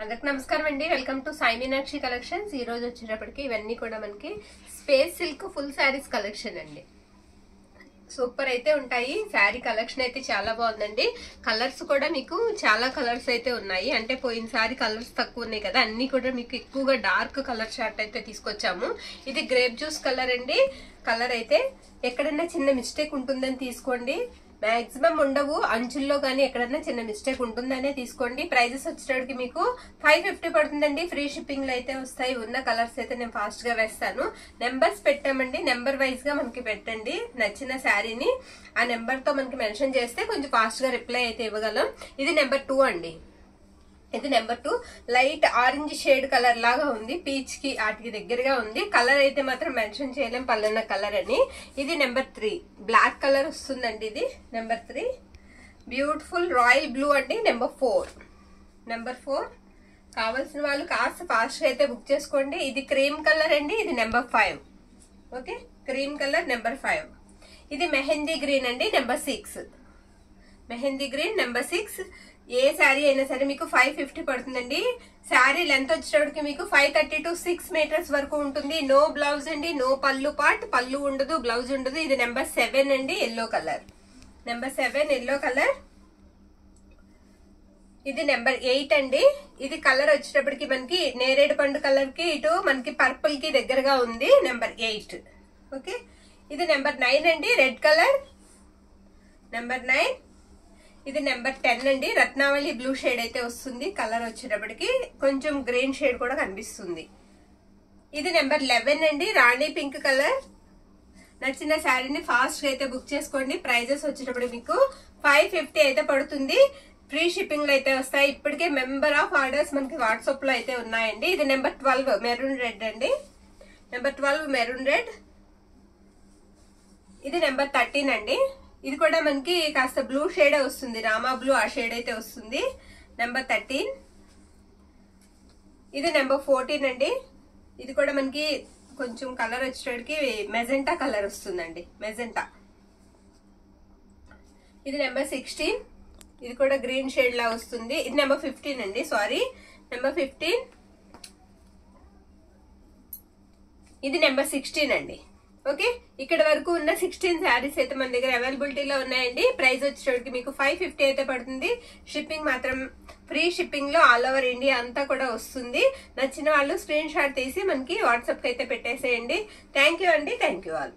అందరికి నమస్కారం అండి. Welcome to Sai Meenakshi collections. ఈ రోజు వచ్చేటప్పటికి ఇవన్నీ కూడా మనకి space silk full saris collection అండి. సూపర్ అయితే ఉంటాయి. శారీ కలెక్షన్ అయితే చాలా బాగుందండి. కలర్స్ కూడా మీకు చాలా కలర్స్ అయితే ఉన్నాయి. అంటే పోయినసారి కలర్స్ తక్కువ ఉన్నాయి కదా, అన్ని కూడా మీకు ఎక్కువగా డార్క్ కలర్ చార్ట్ అయితే తీసుకొచ్చాము. ఇది గ్రేప్ జ్యూస్ కలర్ అండి. కలర్ అయితే ఎక్కడన్నా చిన్న మిస్టేక్ ఉంటుందని తీసుకోండి, మాక్సిమం ఉండవు. అంచుల్లో కానీ ఎక్కడన్నా చిన్న మిస్టేక్ ఉంటుందనే తీసుకోండి. ప్రైజెస్ వచ్చేటప్పటికి మీకు 550 పడుతుందండి. ఫ్రీ షిప్పింగ్ లో అయితే వస్తాయి. ఉన్న కలర్స్ అయితే నేను ఫాస్ట్ గా వేస్తాను. నెంబర్స్ పెట్టామండి, నెంబర్ వైజ్ గా మనకి పెట్టండి. నచ్చిన శారీని ఆ నెంబర్ తో మనకి మెన్షన్ చేస్తే కొంచెం ఫాస్ట్ గా రిప్లై అయితే ఇవ్వగలం. ఇది నెంబర్ 2 అండి. ఇది number 2 light orange shade colour లాగా ఉంది. పీచ్ కి వాటికి దగ్గరగా ఉంది. కలర్ అయితే మాత్రం మెన్షన్ చేయలేం పల్లెన్న కలర్ అని. ఇది నెంబర్ 3 బ్లాక్ కలర్ వస్తుందండి. ఇది నెంబర్ 3 బ్యూటిఫుల్ రాయల్ బ్లూ అండి. నెంబర్ 4 కావాల్సిన వాళ్ళు కాస్త ఫాస్ట్ గా అయితే బుక్ చేసుకోండి. ఇది క్రీమ్ కలర్ అండి. ఇది number 5. Okay, cream colour number 5. ఇది మెహందీ గ్రీన్ అండి. Number 6 mehndi green number 6. ఏ శారీ అయినా సరే మీకు 550 పడుతుందండి. శారీ లెంత్ వచ్చేటప్పటికి మీకు 530 to 6 మీటర్స్ వరకు ఉంటుంది. నో బ్లౌజ్ అండి, నో పళ్ళు పార్ట్. పళ్ళు ఉండదు, బ్లౌజ్ ఉండదు. ఇది నెంబర్ 7 అండి. Yellow colour number 7 yellow colour. ఇది నెంబర్ 8 అండి. ఇది కలర్ వచ్చేటప్పటికి మనకి నేరేడు పండు కలర్ కి ఇటు మనకి పర్పుల్ కి దగ్గరగా ఉంది. నెంబర్ 8. ఓకే, ఇది నెంబర్ 9 అండి. Red colour number 9. ఇది నెంబర్ 10 అండి. రత్నావళి బ్లూ షేడ్ అయితే వస్తుంది. కలర్ వచ్చేటప్పటికి కొంచెం గ్రీన్ షేడ్ కూడా కనిపిస్తుంది. ఇది నెంబర్ 11 అండి. రాణి పింక్ కలర్. నచ్చిన శారీని ఫాస్ట్ గా అయితే బుక్ చేసుకోండి. ప్రైజెస్ వచ్చేటప్పటికి మీకు 550 అయితే పడుతుంది. ఫ్రీ షిప్పింగ్ లో అయితే వస్తాయి. ఇప్పటికే మెంబర్ ఆఫ్ ఆర్డర్స్ మనకి వాట్సాప్ లో అయితే ఉన్నాయండి. ఇది నెంబర్ 12 మెరూన్ రెడ్ అండి. Number 12 maroon red. ఇది నెంబర్ 13 అండి. ఇది కూడా మనకి కాస్త బ్లూ షేడే వస్తుంది. రామా బ్లూ ఆ షేడ్ అయితే వస్తుంది. నెంబర్ 13. ఇది నెంబర్ 14 అండి. ఇది కూడా మనకి కొంచెం కలర్ వచ్చేటప్పటికి మెజెంటా కలర్ వస్తుందండి. మెజెంటా. ఇది నెంబర్ 16. ఇది కూడా గ్రీన్ షేడ్ లా వస్తుంది. ఇది నెంబర్ 15 అండి. Sorry, number 15. ఇది నెంబర్ 16 అండి. ఓకే, ఇక్కడ వరకు ఉన్న 16 శారీస్ అయితే మన దగ్గర అవైలబిలిటీలో ఉన్నాయండి. ప్రైస్ వచ్చేటప్పటికి మీకు 550 అయితే పడుతుంది. షిప్పింగ్ మాత్రం ఫ్రీ షిప్పింగ్ లో ఆల్ ఓవర్ ఇండియా అంతా కూడా వస్తుంది. నచ్చిన వాళ్ళు స్క్రీన్ షాట్ తీసి మనకి వాట్సాప్ కి అయితే పెట్టేసేయండి. థ్యాంక్ యూ అండి. Thank you all.